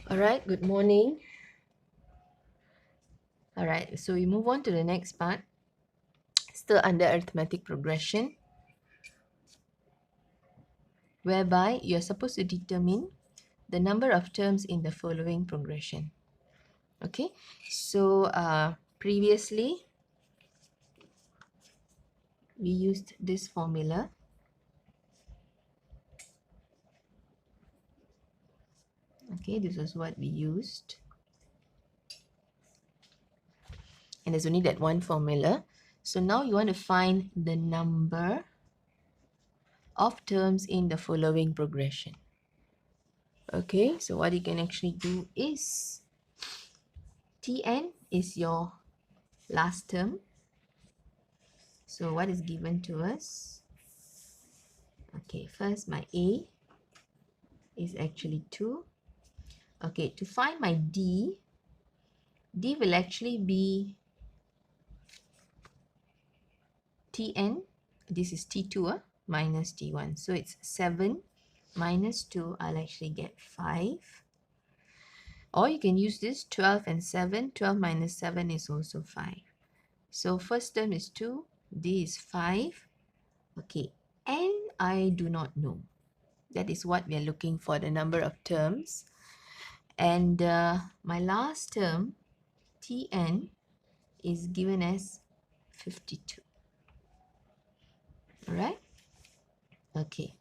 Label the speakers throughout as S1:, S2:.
S1: Alright, good morning. Alright, so we move on to the next part, still under arithmetic progression, whereby you are supposed to determine the number of terms in the following progression. Okay, so previously we used this formula. Okay, this is what we used. And there's only that one formula. So now you want to find the number of terms in the following progression. Okay, so what you can actually do is Tn is your last term. So what is given to us? Okay, first my A is actually 2. Okay, to find my D will actually be Tn, this is T2 minus T1. So it's 7 minus 2, I'll actually get 5. Or you can use this 12 and 7. 12 minus 7 is also 5. So first term is 2, D is 5. Okay, and I do not know. That is what we are looking for, the number of terms. And my last term, Tn, is given as 52. Alright? Okay.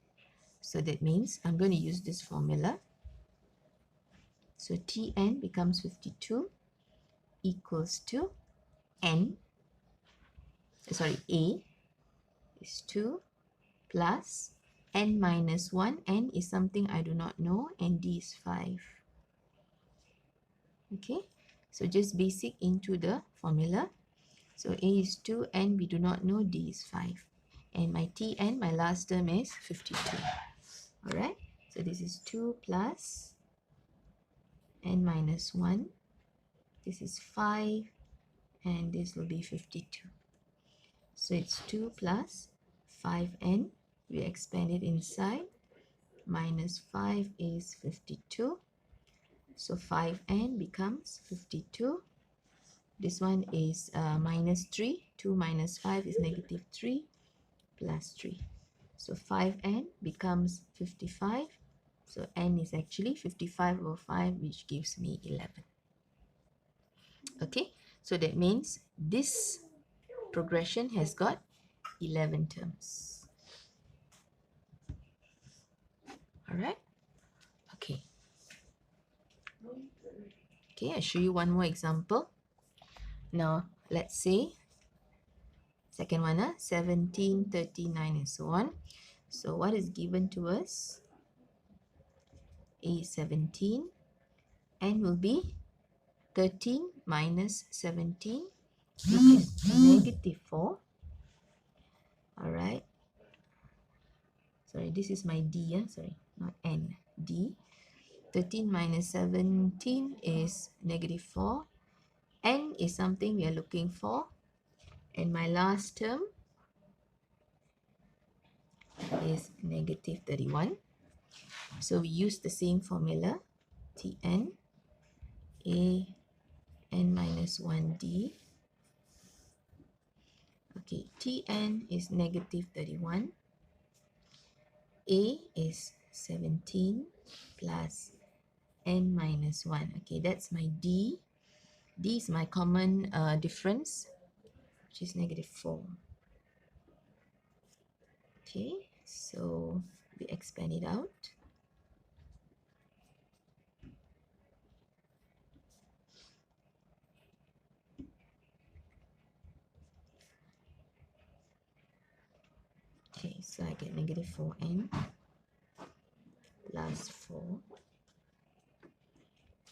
S1: So that means I'm going to use this formula. So Tn becomes 52 equals to A is 2 plus n minus 1. N is something I do not know, and D is 5. Okay, so just basic into the formula. So A is 2, n we do not know, D is 5. And my Tn, my last term, is 52. Alright, so this is 2 plus n minus 1. This is 5, and this will be 52. So it's 2 plus 5n. We expand it inside. Minus 5 is 52. So 5n becomes 52. This one is minus 3. 2 minus 5 is negative 3 plus 3. So 5n becomes 55. So n is actually 55 over 5, which gives me 11. Okay, so that means this progression has got 11 terms. Alright, okay. Okay, I'll show you one more example. Now, let's say, second one, 17, 39, and so on. So what is given to us? A is 17, and will be 13 minus 17, which is negative 4. Alright. Sorry, this is my D, sorry, not N, D. 13 minus 17 is negative 4. N is something we are looking for. And my last term is negative 31. So we use the same formula, Tn, A, n minus 1D. Okay, Tn is negative 31. A is 17 plus n minus 1. Okay, that's my D. D is my common difference, which is negative 4. Okay, so we expand it out. Okay, so I get negative 4n plus 4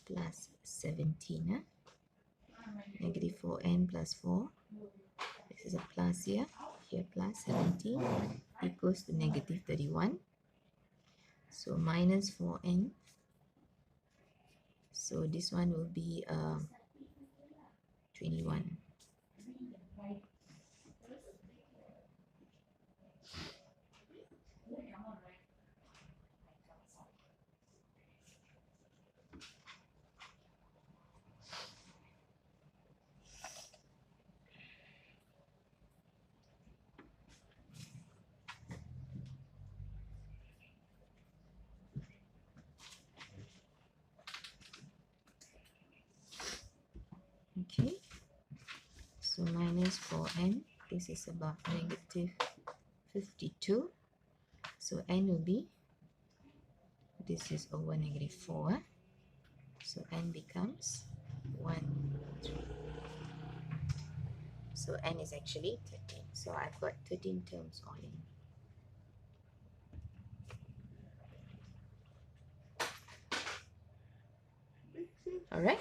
S1: plus 17. Negative 4n plus 4. This is a plus here plus 17 equals to negative 31. So minus 4n. So this one will be 21. Okay, so minus 4n, this is about negative 52. So n will be, this is over negative 4. So n becomes 1, 3. So n is actually 13. So I've got 13 terms all in. Alright?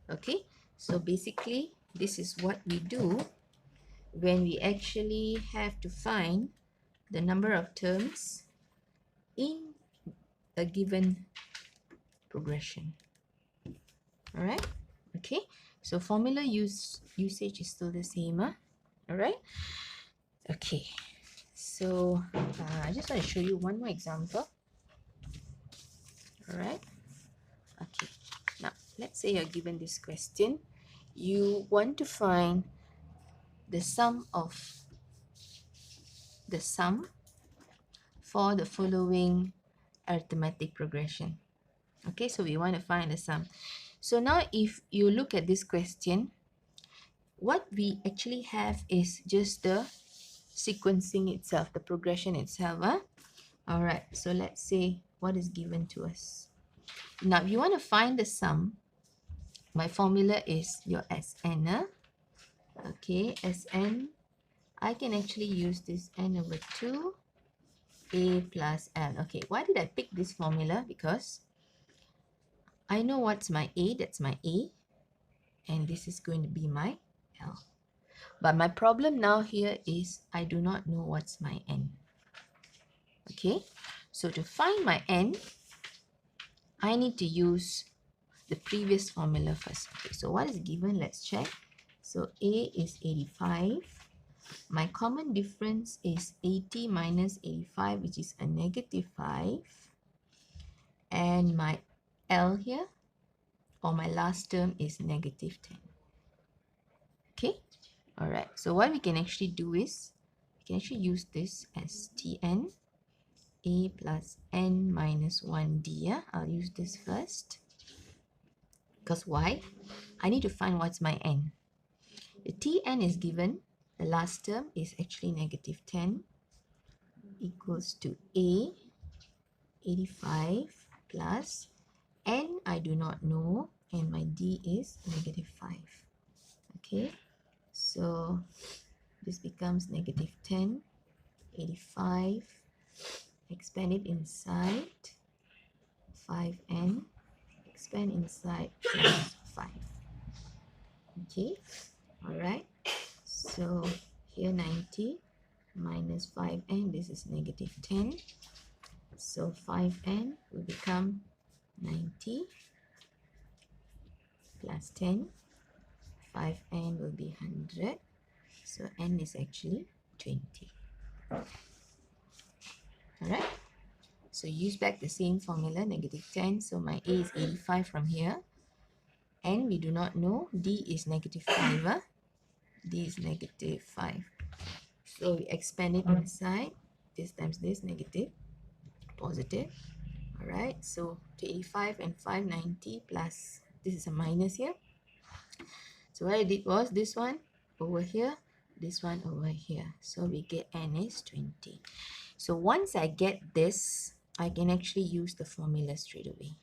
S1: Okay, so basically this is what we do when we actually have to find the number of terms in a given progression. Alright? Okay, so formula usage is still the same. Alright? Okay, so I just want to show you one more example. Alright? Okay, now let's say you're given this question. You want to find the sum for the following arithmetic progression. Okay, so we want to find the sum. So now if you look at this question, what we actually have is just the sequencing itself, the progression itself. Alright, so let's say what is given to us. Now if you want to find the sum, my formula is your Sn. Okay, Sn, I can actually use this n over 2 a plus l. Okay, why did I pick this formula? Because I know what's my a, that's my a, and this is going to be my l. But my problem now here is I do not know what's my n. Okay, so to find my n, I need to use the previous formula first. Okay, so what is given? Let's check. So a is 85. My common difference is 80 minus 85, which is a negative 5. And my L here, or my last term, is negative 10. Okay, all right. So what we can actually do is, we can actually use this as Tn, a plus n minus 1d. Yeah? I'll use this first. Because why? I need to find what's my n. The Tn is given. The last term is actually negative 10 equals to a 85 plus n I do not know, and my d is negative 5. Okay, so this becomes negative 10, 85, expand it inside, 5n, expand inside plus 5. Okay, alright, so here 90 minus 5n, this is negative 10. So 5n will become 90 plus 10. 5n will be 100. So n is actually 20. Alright. So use back the same formula, negative 10. So my a is 85 from here. N we do not know. D is negative 5. D is negative 5. So we expand it inside. This times this, negative, positive. Alright, so 85 and 590 plus, this is a minus here. So what I did was this one over here, this one over here. So we get n is 20. So once I get this, I can actually use the formula straight away.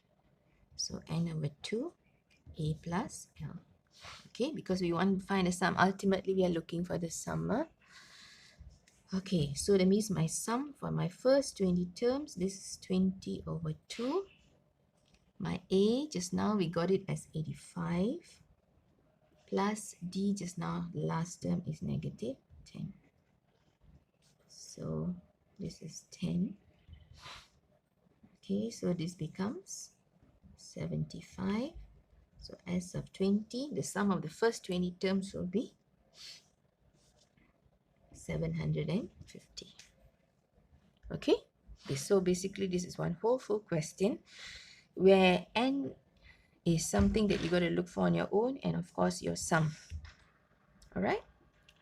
S1: So n over 2, a plus l. Okay, because we want to find the sum. Ultimately, we are looking for the sum. Okay, so that means my sum for my first 20 terms, this is 20 over 2. My a, just now we got it as 85. Plus d, just now the last term is negative 10. So this is 10. Okay, so this becomes 75. So as of 20, the sum of the first 20 terms will be 750. Okay, so basically this is one whole full question where n is something that you got to look for on your own, and of course your sum. All right,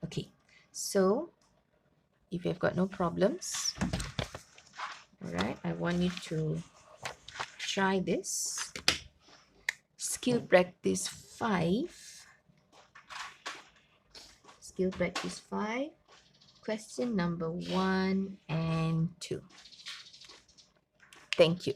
S1: okay, so if you've got no problems, all right, I want you to try this skill practice 5 skill practice 5, question number 1 and 2. Thank you.